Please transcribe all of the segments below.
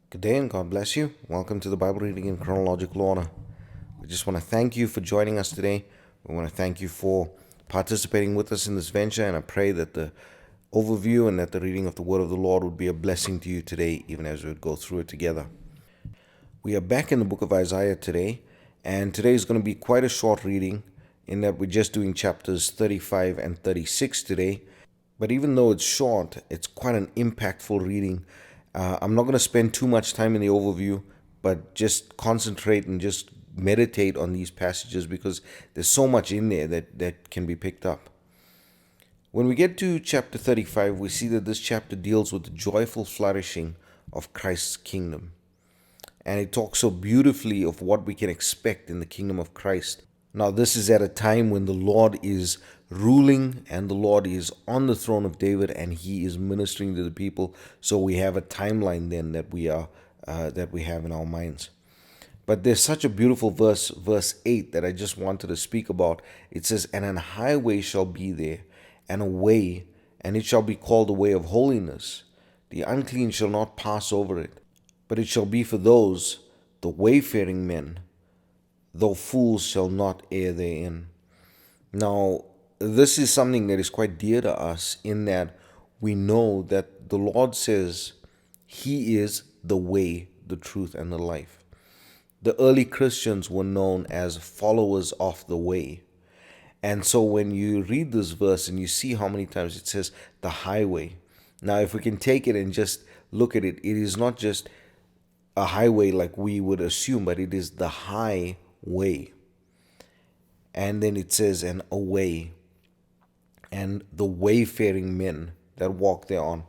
Good day and God bless you. Welcome to the Bible reading in chronological order. We just want to thank you for joining us today. We want to thank you for participating with us in this venture, and I pray that the overview and that the reading of the Word of the Lord would be a blessing to you today, even as we would go through it together. We are back in the book of Isaiah today, and today is going to be quite a short reading in that we're just doing chapters 35 and 36 today. But even though it's short, it's quite an impactful reading. I'm not going to spend too much time in the overview, but just concentrate and just meditate on these passages because there's so much in there that can be picked up. When we get to chapter 35, we see that this chapter deals with the joyful flourishing of Christ's kingdom. And it talks so beautifully of what we can expect in the kingdom of Christ. Now, this is at a time when the Lord is ruling and the Lord is on the throne of David and he is ministering to the people. So we have a timeline then that we have in our minds. But there's such a beautiful verse 8, that I just wanted to speak about. It says, "And an highway shall be there, and a way, and it shall be called the way of holiness. The unclean shall not pass over it, but it shall be for those, the wayfaring men, though fools shall not err therein." Now, this is something that is quite dear to us in that we know that the Lord says He is the way, the truth, and the life. The early Christians were known as followers of the way. And so when you read this verse and you see how many times it says the highway. Now, if we can take it and just look at it, it is not just a highway like we would assume, but it is the high way. And then it says, and a way, and the wayfaring men that walk thereon.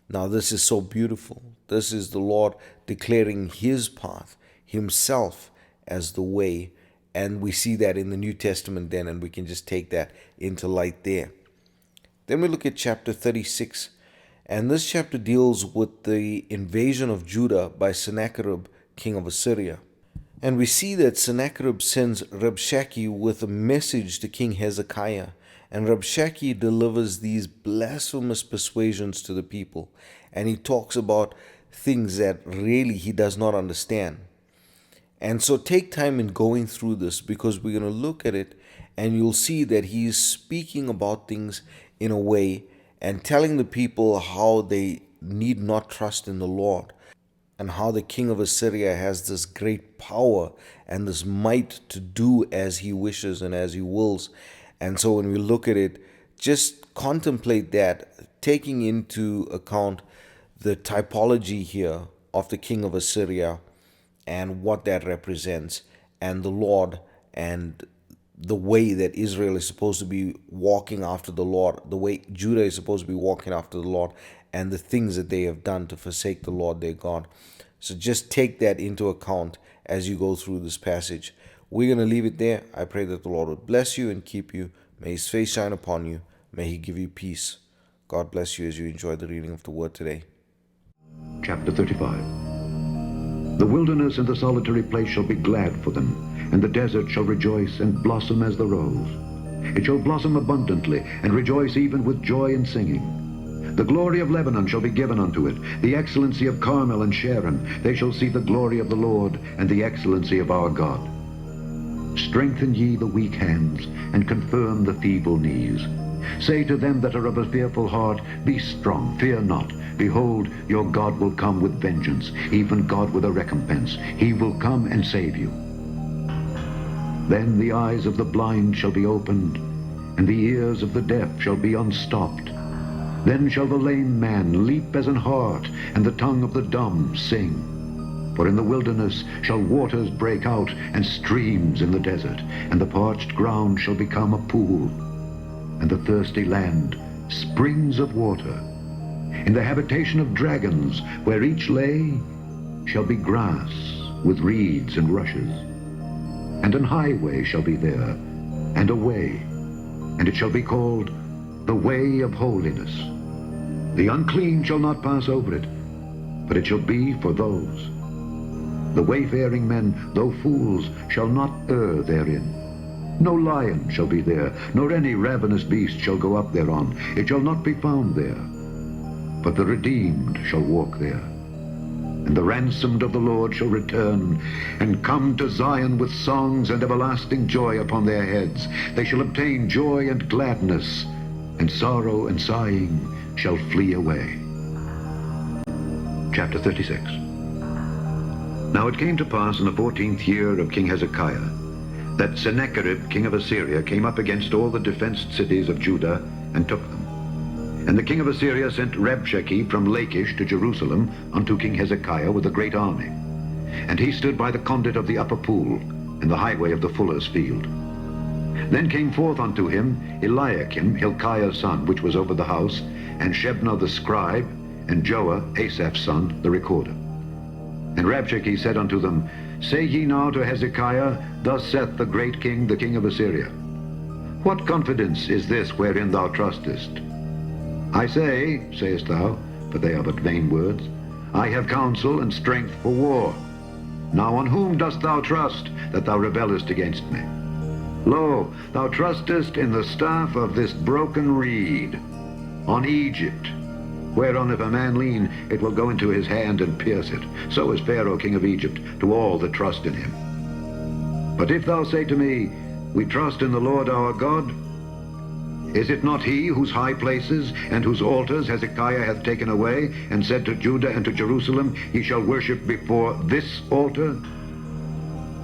Now, this is so beautiful. This is the Lord declaring His path, Himself as the way. And we see that in the New Testament then, and we can just take that into light there. Then we look at chapter 36. And this chapter deals with the invasion of Judah by Sennacherib, king of Assyria. And we see that Sennacherib sends Rabshakeh with a message to King Hezekiah. And Rabshakeh delivers these blasphemous persuasions to the people. And he talks about things that really he does not understand. And so take time in going through this, because we're going to look at it and you'll see that he is speaking about things in a way and telling the people how they need not trust in the Lord, and how the king of Assyria has this great power and this might to do as he wishes and as he wills. And so when we look at it, just contemplate that, taking into account the typology here of the king of Assyria and what that represents, and the Lord, and the way that Israel is supposed to be walking after the Lord, the way Judah is supposed to be walking after the Lord, and the things that they have done to forsake the Lord their God. So just take that into account as you go through this passage. We're going to leave it there. I pray that the Lord would bless you and keep you. May His face shine upon you. May He give you peace. God bless you as you enjoy the reading of the Word today. Chapter 35. The wilderness and the solitary place shall be glad for them, and the desert shall rejoice and blossom as the rose. It shall blossom abundantly, and rejoice even with joy and singing. The glory of Lebanon shall be given unto it, the excellency of Carmel and Sharon. They shall see the glory of the Lord, and the excellency of our God. Strengthen ye the weak hands, and confirm the feeble knees. Say to them that are of a fearful heart, Be strong, fear not. Behold, your God will come with vengeance, even God with a recompense. He will come and save you. Then the eyes of the blind shall be opened, and the ears of the deaf shall be unstopped. Then shall the lame man leap as an hart, and the tongue of the dumb sing. For in the wilderness shall waters break out, and streams in the desert, and the parched ground shall become a pool, and the thirsty land springs of water. In the habitation of dragons, where each lay, shall be grass with reeds and rushes. And an highway shall be there, and a way, and it shall be called the way of holiness. The unclean shall not pass over it, but it shall be for those. The wayfaring men, though fools, shall not err therein. No lion shall be there, nor any ravenous beast shall go up thereon. It shall not be found there. But the redeemed shall walk there. And the ransomed of the Lord shall return, and come to Zion with songs and everlasting joy upon their heads. They shall obtain joy and gladness, and sorrow and sighing shall flee away. Chapter 36. Now it came to pass in the 14th year of King Hezekiah, that Sennacherib king of Assyria came up against all the defenced cities of Judah, and took them. And the king of Assyria sent Rabshakeh from Lachish to Jerusalem unto King Hezekiah with a great army. And he stood by the conduit of the upper pool, in the highway of the fuller's field. Then came forth unto him Eliakim, Hilkiah's son, which was over the house, and Shebna the scribe, and Joah, Asaph's son, the recorder. And Rabshakeh said unto them, Say ye now to Hezekiah, Thus saith the great king, the king of Assyria, What confidence is this wherein thou trustest? I say, sayest thou, but they are but vain words, I have counsel and strength for war. Now on whom dost thou trust, that thou rebellest against me? Lo, thou trustest in the staff of this broken reed, on Egypt, whereon if a man lean, it will go into his hand and pierce it. So is Pharaoh king of Egypt to all that trust in him. But if thou say to me, We trust in the Lord our God, is it not he whose high places and whose altars Hezekiah hath taken away, and said to Judah and to Jerusalem, Ye shall worship before this altar?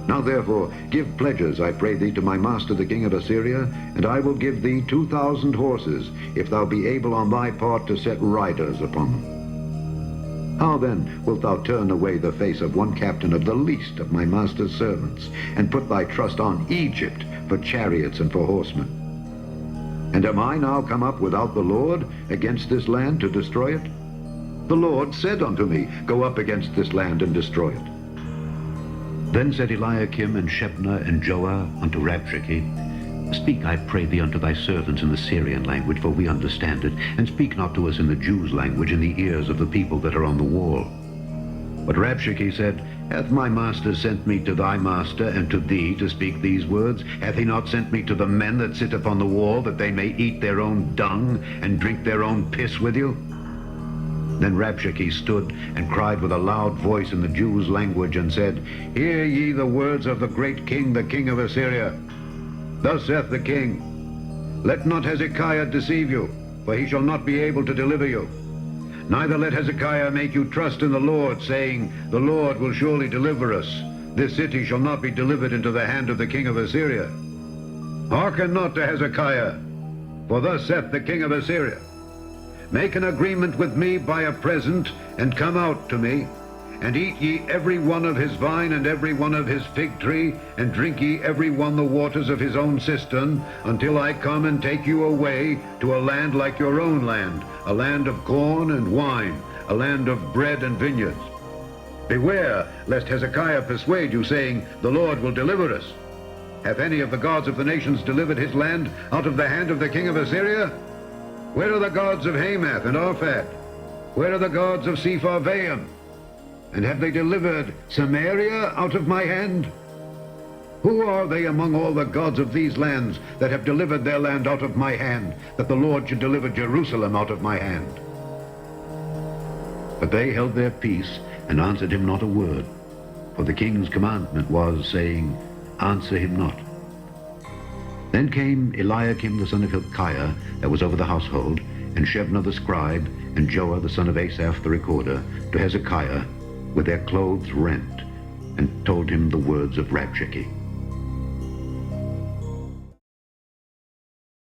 Now therefore give pledges, I pray thee, to my master the king of Assyria, and I will give thee 2,000 horses, if thou be able on thy part to set riders upon them. How then wilt thou turn away the face of one captain of the least of my master's servants, and put thy trust on Egypt for chariots and for horsemen? And am I now come up without the Lord against this land to destroy it? The Lord said unto me, Go up against this land and destroy it. Then said Eliakim and Shebna and Joah unto Rabshakeh, Speak, I pray thee, unto thy servants in the Syrian language, for we understand it, and speak not to us in the Jews' language, in the ears of the people that are on the wall. But Rabshakeh said, Hath my master sent me to thy master and to thee to speak these words? Hath he not sent me to the men that sit upon the wall, that they may eat their own dung and drink their own piss with you? Then Rabshakeh stood and cried with a loud voice in the Jews' language, and said, Hear ye the words of the great king, the king of Assyria. Thus saith the king, Let not Hezekiah deceive you, for he shall not be able to deliver you. Neither let Hezekiah make you trust in the Lord, saying, The Lord will surely deliver us. This city shall not be delivered into the hand of the king of Assyria. Hearken not to Hezekiah, for thus saith the king of Assyria, Make an agreement with me by a present, and come out to me, and eat ye every one of his vine and every one of his fig tree, and drink ye every one the waters of his own cistern, until I come and take you away to a land like your own land, a land of corn and wine, a land of bread and vineyards. Beware lest Hezekiah persuade you, saying, The Lord will deliver us. Hath any of the gods of the nations delivered his land out of the hand of the king of Assyria? Where are the gods of Hamath and Arphad? Where are the gods of Sepharvaim? And have they delivered Samaria out of my hand? Who are they among all the gods of these lands that have delivered their land out of my hand, that the Lord should deliver Jerusalem out of my hand? But they held their peace, and answered him not a word. For the king's commandment was, saying, Answer him not. Then came Eliakim the son of Hilkiah, that was over the household, and Shebna the scribe, and Joah the son of Asaph the recorder, to Hezekiah, with their clothes rent, and told him the words of Rabshakeh.